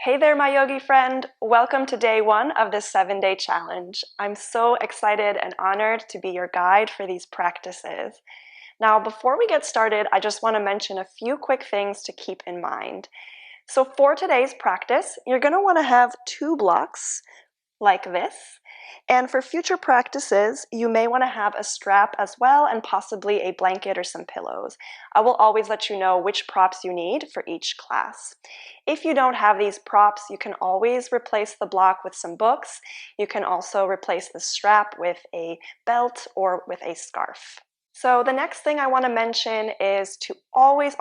Hey there, my yogi friend. Welcome to day one of this 7-day challenge. I'm so excited and honored to be your guide for these practices. Now, before we get started, I just want to mention a few quick things to keep in mind. So for today's practice, you're going to want to have 2 blocks like this. And for future practices, you may want to have a strap as well and possibly a blanket or some pillows. I will always let you know which props you need for each class. If you don't have these props, you can always replace the block with some books. You can also replace the strap with a belt or with a scarf. So the next thing I want to mention is to always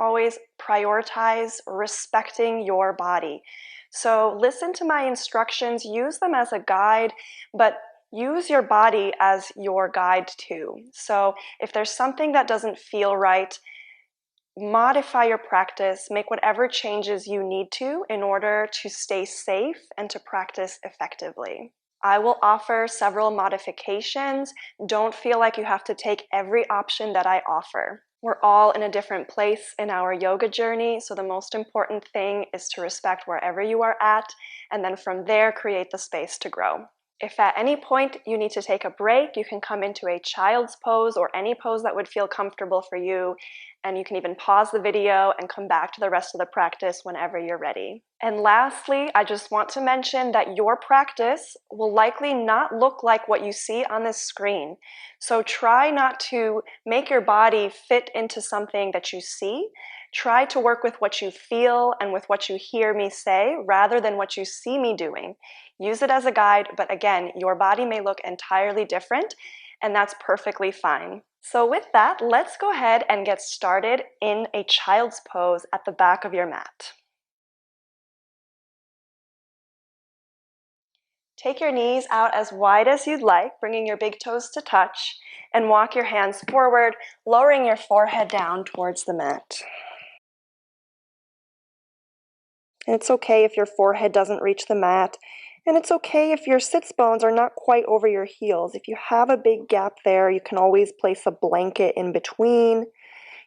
prioritize respecting your body. So listen to my instructions, use them as a guide, but use your body as your guide too. So if there's something that doesn't feel right, modify your practice, make whatever changes you need to in order to stay safe and to practice effectively. I will offer several modifications. Don't feel like you have to take every option that I offer. We're all in a different place in our yoga journey, so the most important thing is to respect wherever you are at, and then from there, create the space to grow. If at any point you need to take a break, you can come into a child's pose or any pose that would feel comfortable for you, and you can even pause the video and come back to the rest of the practice whenever you're ready. And lastly, I just want to mention that your practice will likely not look like what you see on this screen. So try not to make your body fit into something that you see. Try to work with what you feel and with what you hear me say rather than what you see me doing. Use it as a guide, but again, your body may look entirely different, and that's perfectly fine. So with that, let's go ahead and get started in a child's pose at the back of your mat. Take your knees out as wide as you'd like, bringing your big toes to touch, and walk your hands forward, lowering your forehead down towards the mat. And it's okay if your forehead doesn't reach the mat, and it's okay if your sits bones are not quite over your heels. If you have a big gap there, you can always place a blanket in between.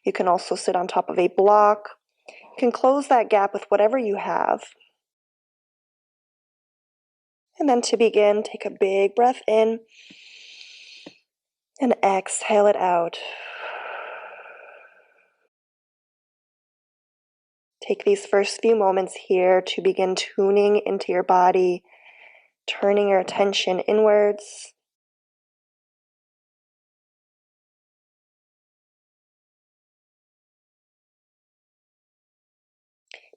You can also sit on top of a block. You can close that gap with whatever you have. And then to begin, take a big breath in and exhale it out. Take these first few moments here to begin tuning into your body, turning your attention inwards.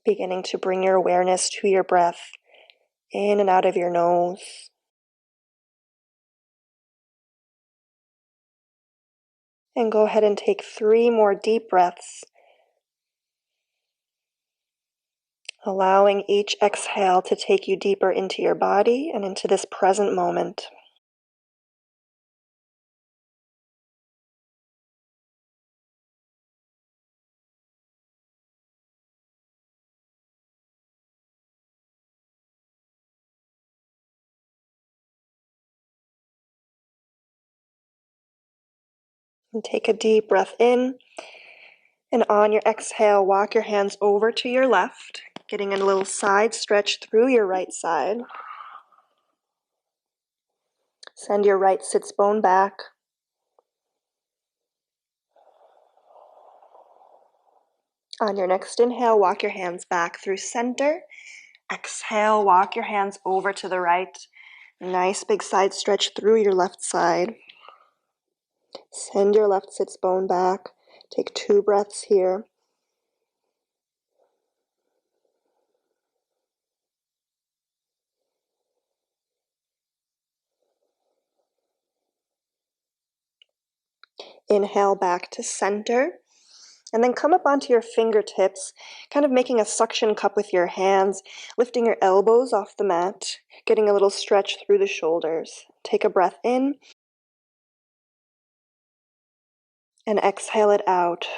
Beginning to bring your awareness to your breath in and out of your nose. And go ahead and take 3 more deep breaths, allowing each exhale to take you deeper into your body and into this present moment. And take a deep breath in, and on your exhale, walk your hands over to your left, getting a little side stretch through your right side. Send your right sits bone back. On your next inhale, walk your hands back through center. Exhale, walk your hands over to the right. Nice big side stretch through your left side. Send your left sits bone back. Take 2 breaths here. Inhale back to center. And then come up onto your fingertips, kind of making a suction cup with your hands, lifting your elbows off the mat, getting a little stretch through the shoulders. Take a breath in and exhale it out.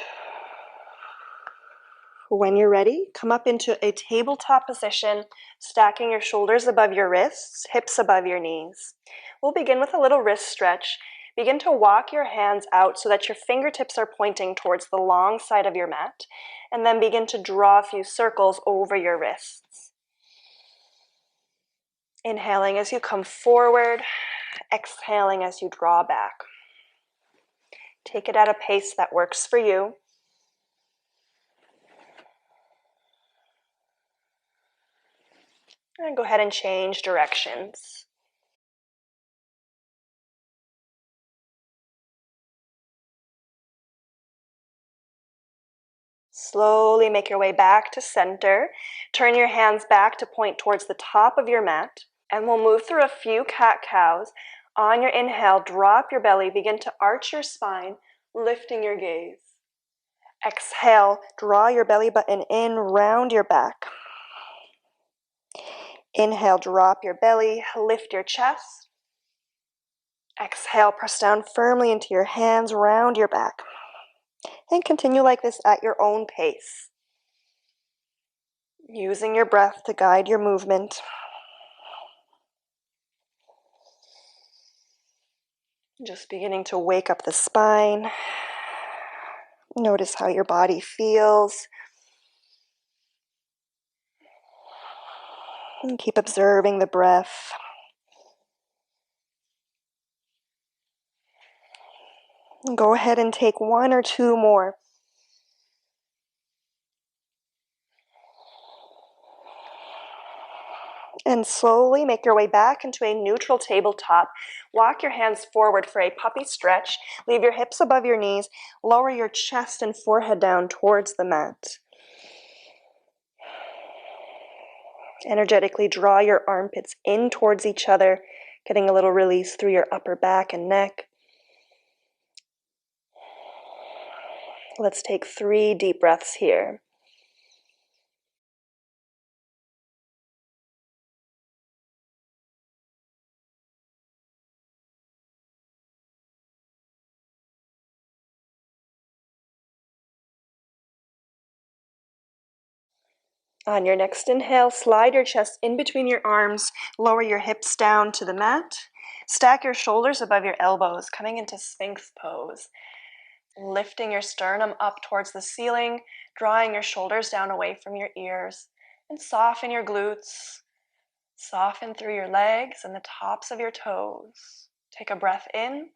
When you're ready, come up into a tabletop position, stacking your shoulders above your wrists, hips above your knees. We'll begin with a little wrist stretch. Begin to walk your hands out so that your fingertips are pointing towards the long side of your mat, and then begin to draw a few circles over your wrists. Inhaling as you come forward, exhaling as you draw back. Take it at a pace that works for you. And go ahead and change directions. Slowly make your way back to center. Turn your hands back to point towards the top of your mat. And we'll move through a few cat-cows. On your inhale, drop your belly. Begin to arch your spine, lifting your gaze. Exhale, draw your belly button in, round your back. Inhale, drop your belly, lift your chest. Exhale, press down firmly into your hands, round your back. And continue like this at your own pace, using your breath to guide your movement. Just beginning to wake up the spine. Notice how your body feels. And keep observing the breath. And go ahead and take one or two more. And slowly make your way back into a neutral tabletop. Walk your hands forward for a puppy stretch. Leave your hips above your knees. Lower your chest and forehead down towards the mat. Energetically draw your armpits in towards each other, getting a little release through your upper back and neck. Let's take 3 deep breaths here. On your next inhale, slide your chest in between your arms, lower your hips down to the mat. Stack your shoulders above your elbows, coming into Sphinx pose. Lifting your sternum up towards the ceiling, drawing your shoulders down away from your ears, and soften your glutes. Soften through your legs and the tops of your toes. Take a breath in.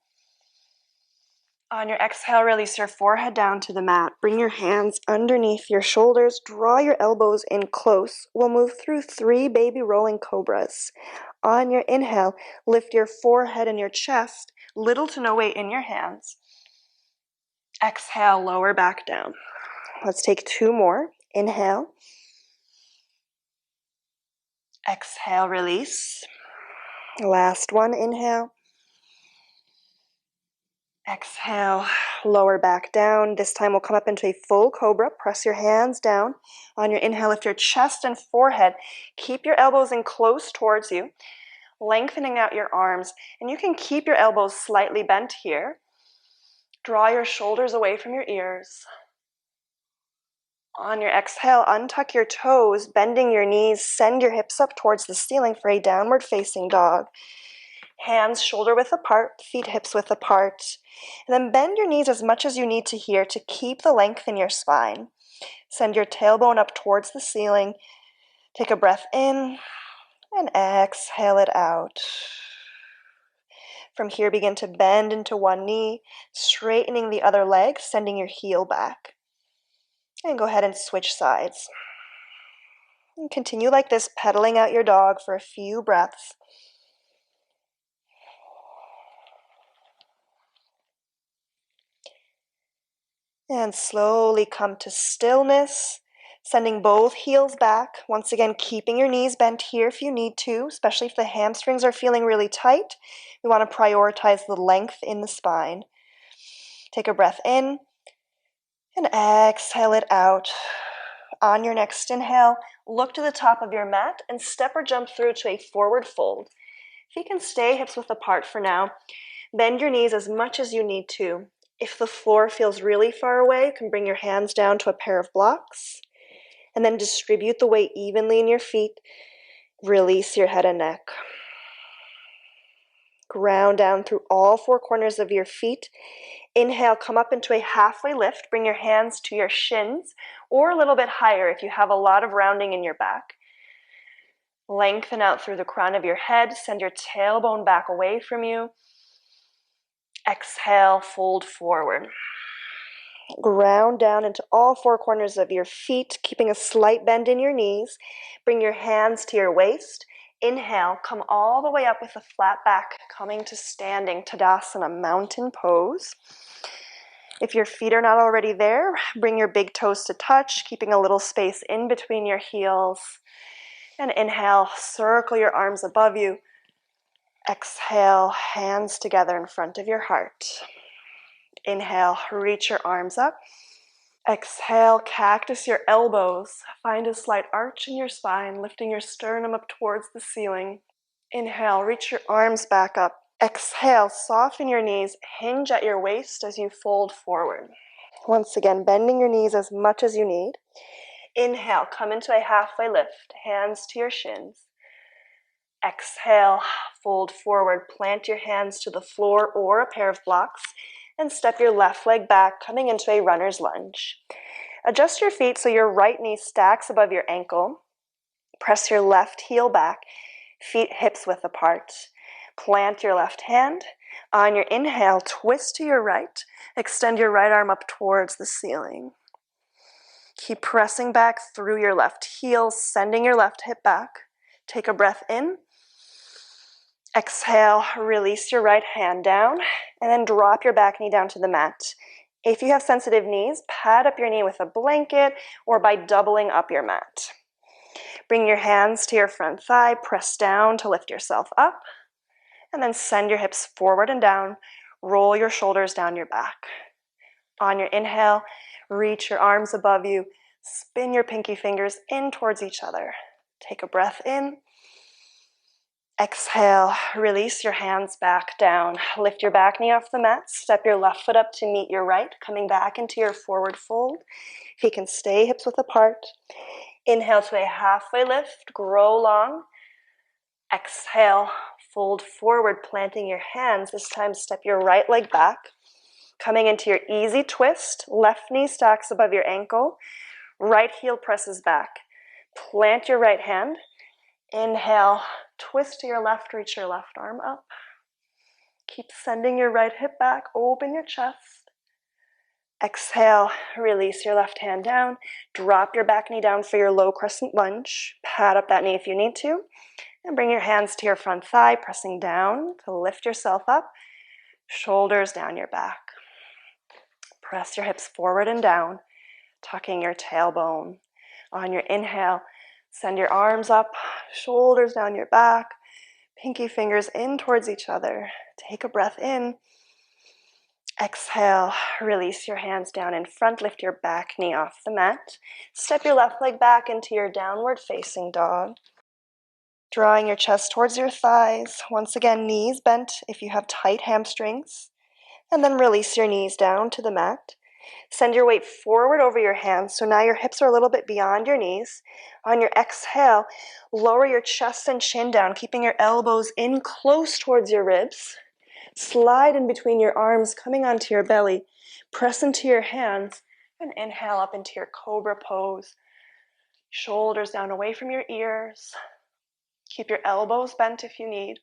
On your exhale, release your forehead down to the mat. Bring your hands underneath your shoulders. Draw your elbows in close. We'll move through 3 baby rolling cobras. On your inhale, lift your forehead and your chest, little to no weight in your hands. Exhale, lower back down. Let's take 2 more. Inhale. Exhale, release. Last one, inhale. Exhale, lower back down. This time we'll come up into a full cobra. Press your hands down. On your inhale, lift your chest and forehead. Keep your elbows in close towards you, lengthening out your arms. And you can keep your elbows slightly bent here. Draw your shoulders away from your ears. On your exhale, untuck your toes, bending your knees. Send your hips up towards the ceiling for a downward facing dog. Hands shoulder width apart, feet hips width apart. And then bend your knees as much as you need to here to keep the length in your spine. Send your tailbone up towards the ceiling. Take a breath in and exhale it out. From here, begin to bend into one knee, straightening the other leg, sending your heel back. And go ahead and switch sides. And continue like this, pedaling out your dog for a few breaths. And slowly come to stillness, sending both heels back. Once again, keeping your knees bent here if you need to, especially if the hamstrings are feeling really tight. We want to prioritize the length in the spine. Take a breath in and exhale it out. On your next inhale, look to the top of your mat and step or jump through to a forward fold. If you can stay hips width apart for now, bend your knees as much as you need to. If the floor feels really far away, you can bring your hands down to a pair of blocks and then distribute the weight evenly in your feet. Release your head and neck. Ground down through all 4 corners of your feet. Inhale, come up into a halfway lift. Bring your hands to your shins or a little bit higher if you have a lot of rounding in your back. Lengthen out through the crown of your head. Send your tailbone back away from you. Exhale, fold forward. Ground down into all four corners of your feet, keeping a slight bend in your knees. Bring your hands to your waist. Inhale, come all the way up with a flat back, coming to standing Tadasana, mountain pose. If your feet are not already there, bring your big toes to touch, keeping a little space in between your heels. And inhale, circle your arms above you. Exhale, hands together in front of your heart. Inhale, reach your arms up. Exhale, cactus your elbows. Find a slight arch in your spine, lifting your sternum up towards the ceiling. Inhale, reach your arms back up. Exhale, soften your knees, hinge at your waist as you fold forward. Once again, bending your knees as much as you need. Inhale, come into a halfway lift, hands to your shins. Exhale, fold forward, plant your hands to the floor or a pair of blocks, and step your left leg back, coming into a runner's lunge. Adjust your feet so your right knee stacks above your ankle. Press your left heel back, feet hips width apart. Plant your left hand. On your inhale, twist to your right. Extend your right arm up towards the ceiling. Keep pressing back through your left heel, sending your left hip back. Take a breath in. Exhale, release your right hand down, and then drop your back knee down to the mat. If you have sensitive knees, pad up your knee with a blanket or by doubling up your mat. Bring your hands to your front thigh, press down to lift yourself up, and then send your hips forward and down. Roll your shoulders down your back. On your inhale, reach your arms above you. Spin your pinky fingers in towards each other. Take a breath in. Exhale, release your hands back down. Lift your back knee off the mat. Step your left foot up to meet your right, coming back into your forward fold. If you can stay hips width apart. Inhale to a halfway lift, grow long. Exhale, fold forward, planting your hands. This time, step your right leg back. Coming into your easy twist, left knee stacks above your ankle. Right heel presses back. Plant your right hand. Inhale, twist to your left, reach your left arm up. Keep sending your right hip back, open your chest. Exhale, release your left hand down. Drop your back knee down for your low crescent lunge. Pad up that knee if you need to. And bring your hands to your front thigh, pressing down to lift yourself up. Shoulders down your back. Press your hips forward and down, tucking your tailbone. On your inhale, send your arms up, shoulders down your back, pinky fingers in towards each other. Take a breath in. Exhale, release your hands down in front, lift your back knee off the mat. Step your left leg back into your downward facing dog. Drawing your chest towards your thighs. Once again, knees bent if you have tight hamstrings. And then release your knees down to the mat. Send your weight forward over your hands, so now your hips are a little bit beyond your knees. On your exhale, lower your chest and chin down, keeping your elbows in close towards your ribs. Slide in between your arms, coming onto your belly. Press into your hands, and inhale up into your Cobra pose. Shoulders down away from your ears. Keep your elbows bent if you need.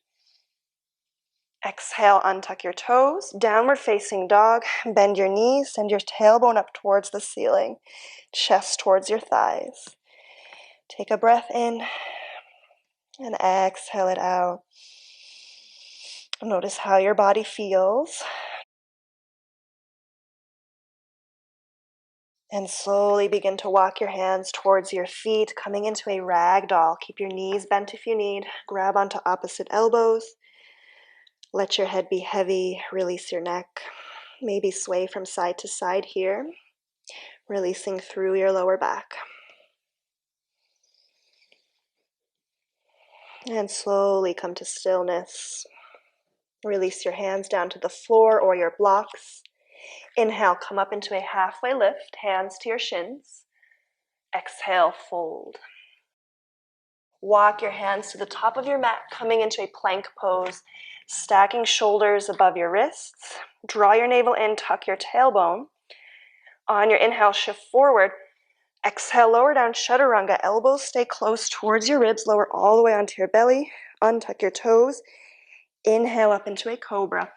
Exhale, untuck your toes, downward facing dog, bend your knees, send your tailbone up towards the ceiling, chest towards your thighs. Take a breath in and exhale it out. Notice how your body feels. And slowly begin to walk your hands towards your feet, coming into a ragdoll. Keep your knees bent if you need. Grab onto opposite elbows. Let your head be heavy. Release your neck. Maybe sway from side to side here, releasing through your lower back. And slowly come to stillness. Release your hands down to the floor or your blocks. Inhale, come up into a halfway lift, hands to your shins. Exhale, fold. Walk your hands to the top of your mat, coming into a plank pose, stacking shoulders above your wrists. Draw your navel in, tuck your tailbone. On your inhale, shift forward. Exhale, lower down, chaturanga. Elbows stay close towards your ribs. Lower all the way onto your belly. Untuck your toes. Inhale up into a cobra.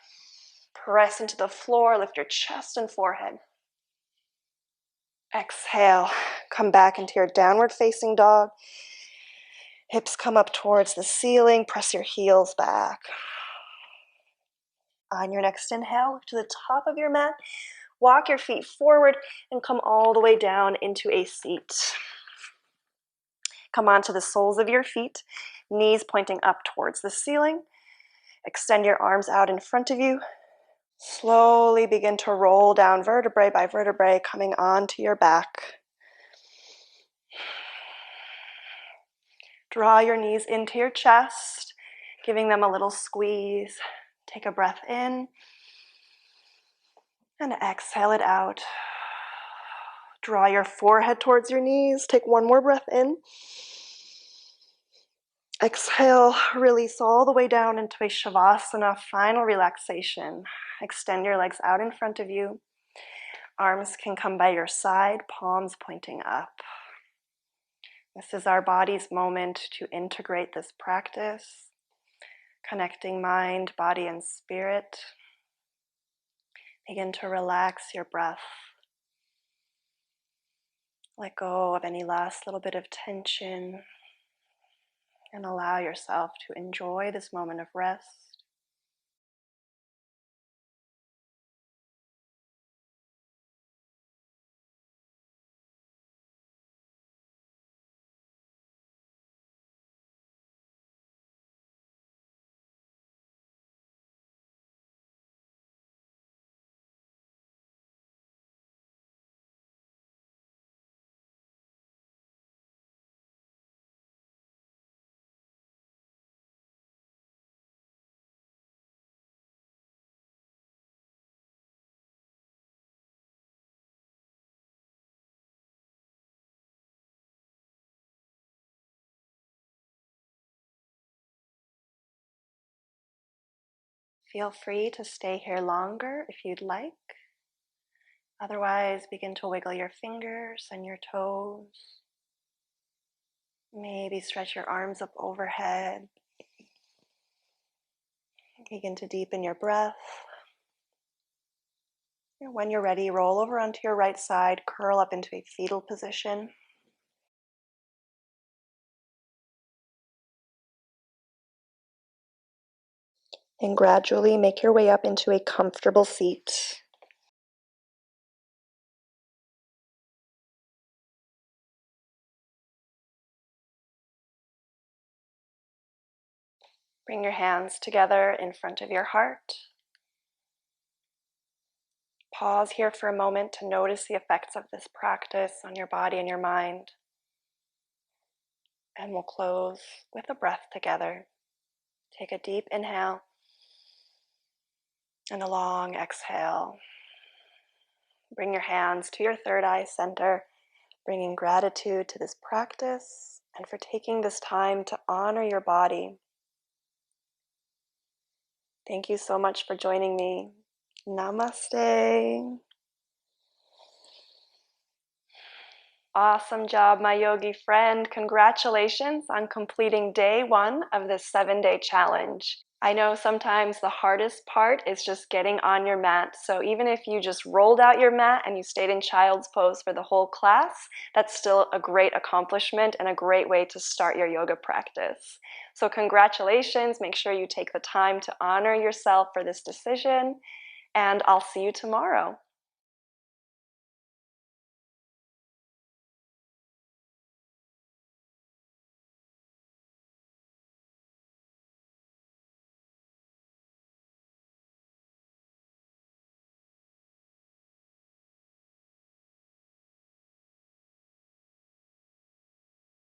Press into the floor. Lift your chest and forehead. Exhale. Come back into your downward facing dog. Hips come up towards the ceiling. Press your heels back. On your next inhale, look to the top of your mat. Walk your feet forward and come all the way down into a seat. Come onto the soles of your feet, knees pointing up towards the ceiling. Extend your arms out in front of you. Slowly begin to roll down vertebrae by vertebrae, coming onto your back. Draw your knees into your chest, giving them a little squeeze. Take a breath in and exhale it out. Draw your forehead towards your knees. Take one more breath in. Exhale, release all the way down into a Savasana, final relaxation. Extend your legs out in front of you. Arms can come by your side, palms pointing up. This is our body's moment to integrate this practice, connecting mind, body, and spirit. Begin to relax your breath. Let go of any last little bit of tension and allow yourself to enjoy this moment of rest. Feel free to stay here longer if you'd like. Otherwise, begin to wiggle your fingers and your toes. Maybe stretch your arms up overhead. Begin to deepen your breath. And when you're ready, roll over onto your right side, curl up into a fetal position. And gradually make your way up into a comfortable seat. Bring your hands together in front of your heart. Pause here for a moment to notice the effects of this practice on your body and your mind. And we'll close with a breath together. Take a deep inhale and a long exhale. Bring your hands to your third eye center, bringing gratitude to this practice and for taking this time to honor your body. Thank you so much for joining me. Namaste. Awesome job, my yogi friend. Congratulations on completing day 1 of this 7-day challenge. I know sometimes the hardest part is just getting on your mat. So even if you just rolled out your mat and you stayed in child's pose for the whole class, that's still a great accomplishment and a great way to start your yoga practice. So congratulations. Make sure you take the time to honor yourself for this decision, and I'll see you tomorrow.